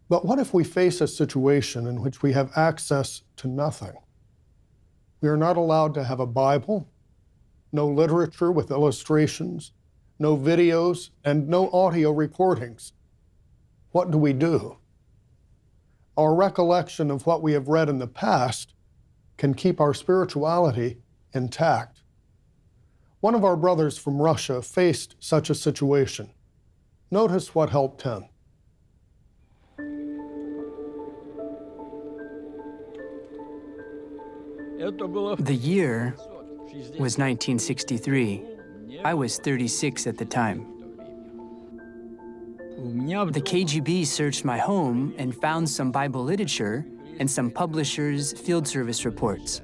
But what if we face a situation in which we have access to nothing? We are not allowed to have a Bible, no literature with illustrations, no videos, and no audio recordings. What do we do? Our recollection of what we have read in the past can keep our spirituality intact. One of our brothers from Russia faced such a situation. Notice what helped him. The year was 1963. I was 36 at the time. The KGB searched my home and found some Bible literature and some publishers' field service reports.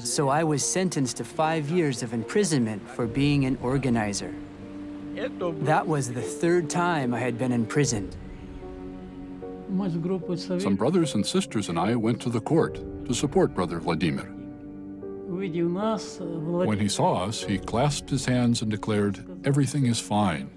So I was sentenced to 5 years of imprisonment for being an organizer. That was the third time I had been imprisoned. Some brothers and sisters and I went to the court to support Brother Vladimir. When he saw us, he clasped his hands and declared, "Everything is fine."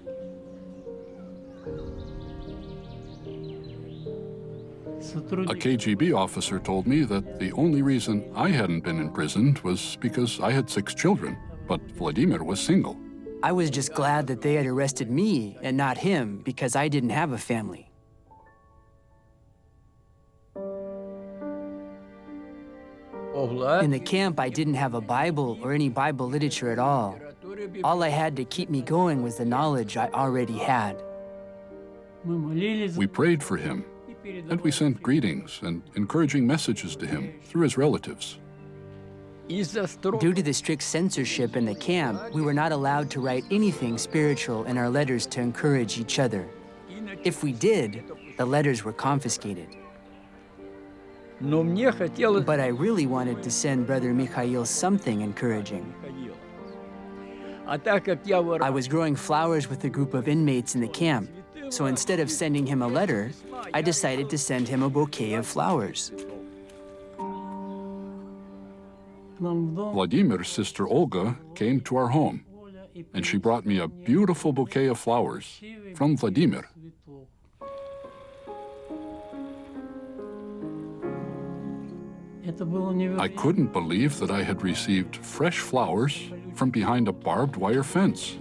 A KGB officer told me that the only reason I hadn't been imprisoned was because I had 6 children, but Vladimir was single. I was just glad that they had arrested me and not him because I didn't have a family. In the camp, I didn't have a Bible or any Bible literature at all. All I had to keep me going was the knowledge I already had. We prayed for him, and we sent greetings and encouraging messages to him through his relatives. Due to the strict censorship in the camp, we were not allowed to write anything spiritual in our letters to encourage each other. If we did, the letters were confiscated. But I really wanted to send Brother Mikhail something encouraging. I was growing flowers with a group of inmates in the camp, so instead of sending him a letter, I decided to send him a bouquet of flowers. Vladimir's sister Olga came to our home, and she brought me a beautiful bouquet of flowers from Vladimir. I couldn't believe that I had received fresh flowers from behind a barbed wire fence,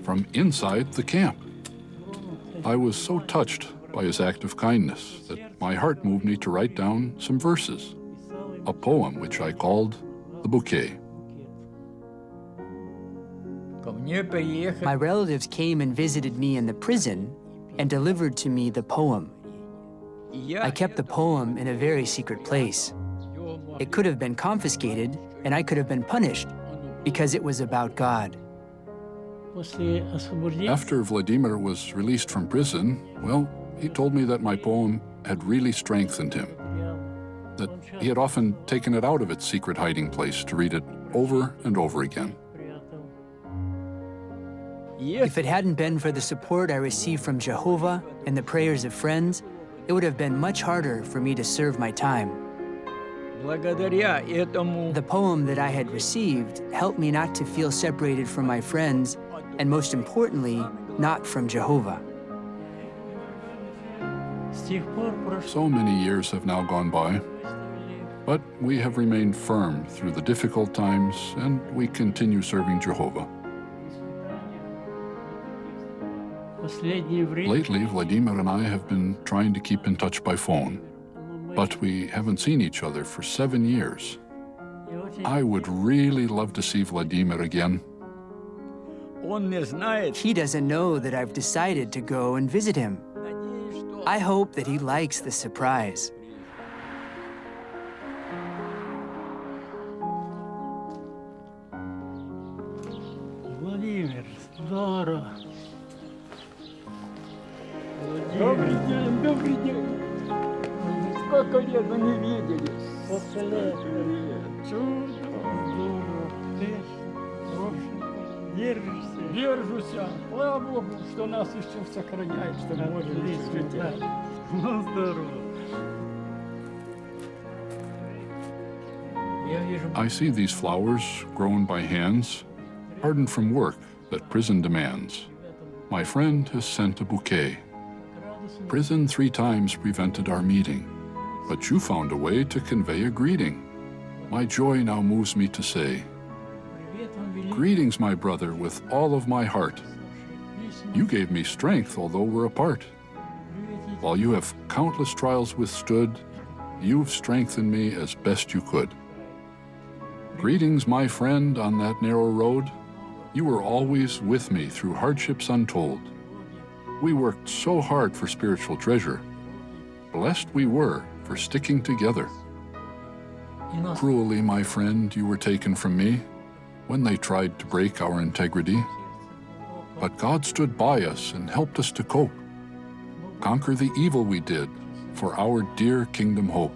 from inside the camp. I was so touched by his act of kindness that my heart moved me to write down some verses, a poem which I called The Bouquet. My relatives came and visited me in the prison and delivered to me the poem. I kept the poem in a very secret place. It could have been confiscated, and I could have been punished because it was about God. After Vladimir was released from prison, well, he told me that my poem had really strengthened him, that he had often taken it out of its secret hiding place to read it over and over again. If it hadn't been for the support I received from Jehovah and the prayers of friends, it would have been much harder for me to serve my time. The poem that I had received helped me not to feel separated from my friends, and most importantly, not from Jehovah. So many years have now gone by, but we have remained firm through the difficult times, and we continue serving Jehovah. Lately, Vladimir and I have been trying to keep in touch by phone, but we haven't seen each other for 7 years. I would really love to see Vladimir again. He doesn't know that I've decided to go and visit him. I hope that he likes the surprise. Vladimir, здорово. Добрый день, добрый день. Сколько лет мы не виделись. Сколько лет? Чудо, здорово. Ты, держишься? Держусь. Слава Богу, что нас еще сохраняет, что мы можем действовать. Ну, здорово. I see these flowers grown by hands, hardened from work that prison demands. My friend has sent a bouquet. Prison 3 times prevented our meeting, but you found a way to convey a greeting. My joy now moves me to say, greetings, my brother, with all of my heart. You gave me strength, although we're apart. While you have countless trials withstood, you've strengthened me as best you could. Greetings, my friend, on that narrow road. You were always with me through hardships untold. We worked so hard for spiritual treasure. Blessed we were for sticking together. Cruelly, my friend, you were taken from me when they tried to break our integrity. But God stood by us and helped us to cope, conquer the evil we did for our dear kingdom hope.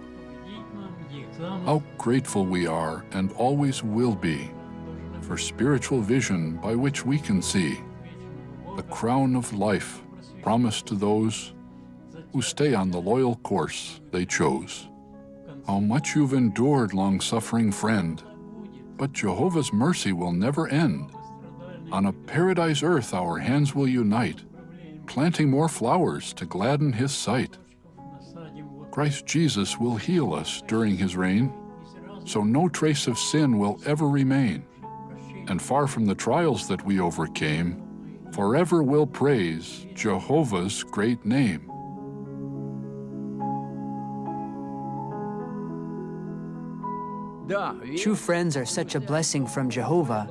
How grateful we are and always will be for spiritual vision by which we can see the crown of life promised to those who stay on the loyal course they chose. How much you've endured, long-suffering friend, but Jehovah's mercy will never end. On a paradise earth our hands will unite, planting more flowers to gladden his sight. Christ Jesus will heal us during his reign, so no trace of sin will ever remain. And far from the trials that we overcame, forever we'll praise Jehovah's great name. True friends are such a blessing from Jehovah,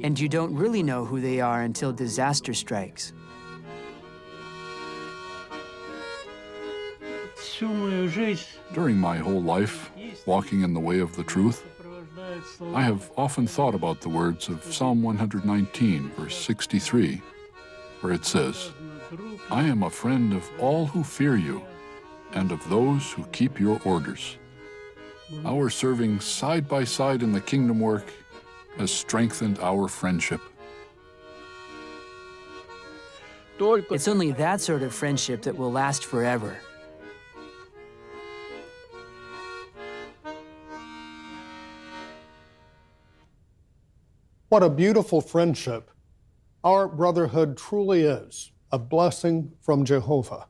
and you don't really know who they are until disaster strikes. Всю мою жизнь During my whole life, walking in the way of the truth, сопровождает слова I have often thought about the words of Psalm 119, verse 63, where it says, друг, I am a friend of all who fear you, and of those who keep your orders. Our serving side by side in the kingdom work has strengthened our friendship. It's only that sort of friendship that will last forever. What a beautiful friendship. Our brotherhood truly is a blessing from Jehovah.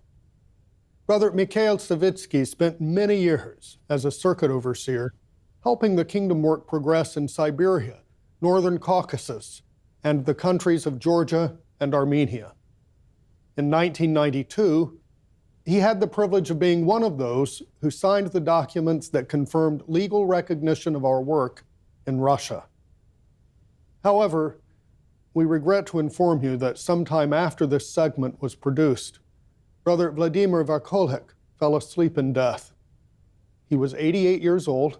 Brother Mikhail Savitsky spent many years as a circuit overseer, helping the kingdom work progress in Siberia, Northern Caucasus, and the countries of Georgia and Armenia. In 1992, he had the privilege of being one of those who signed the documents that confirmed legal recognition of our work in Russia. However, we regret to inform you that sometime after this segment was produced, Brother Vladimir Vakolik fell asleep in death. He was 88 years old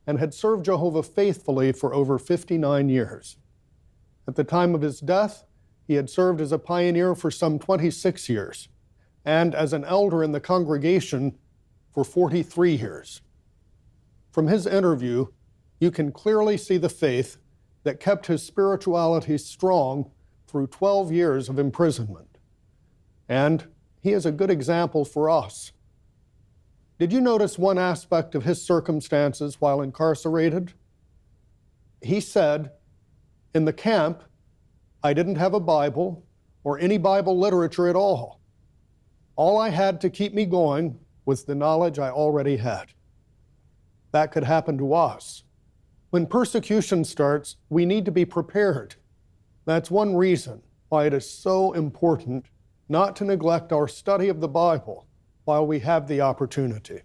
and had served Jehovah faithfully for over 59 years. At the time of his death, he had served as a pioneer for some 26 years and as an elder in the congregation for 43 years. From his interview, you can clearly see the faith that kept his spirituality strong through 12 years of imprisonment. And he is a good example for us. Did you notice one aspect of his circumstances while incarcerated? He said, in the camp, I didn't have a Bible or any Bible literature at all. All I had to keep me going was the knowledge I already had. That could happen to us. When persecution starts, we need to be prepared. That's one reason why it is so important not to neglect our study of the Bible while we have the opportunity.